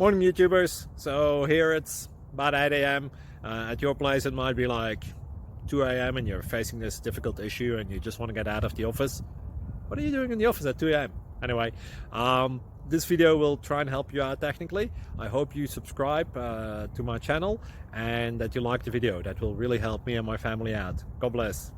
Morning YouTubers. So here it's about 8 a.m. At your place it might be like 2 a.m. and you're facing this difficult issue and you just want to get out of the office. What are you doing in the office at 2 a.m.? Anyway, this video will try and help you out technically. I hope you subscribe to my channel and that you like the video. That will really help me and my family out. God bless.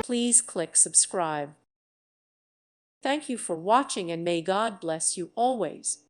Please click subscribe. Thank you for watching and may God bless you always.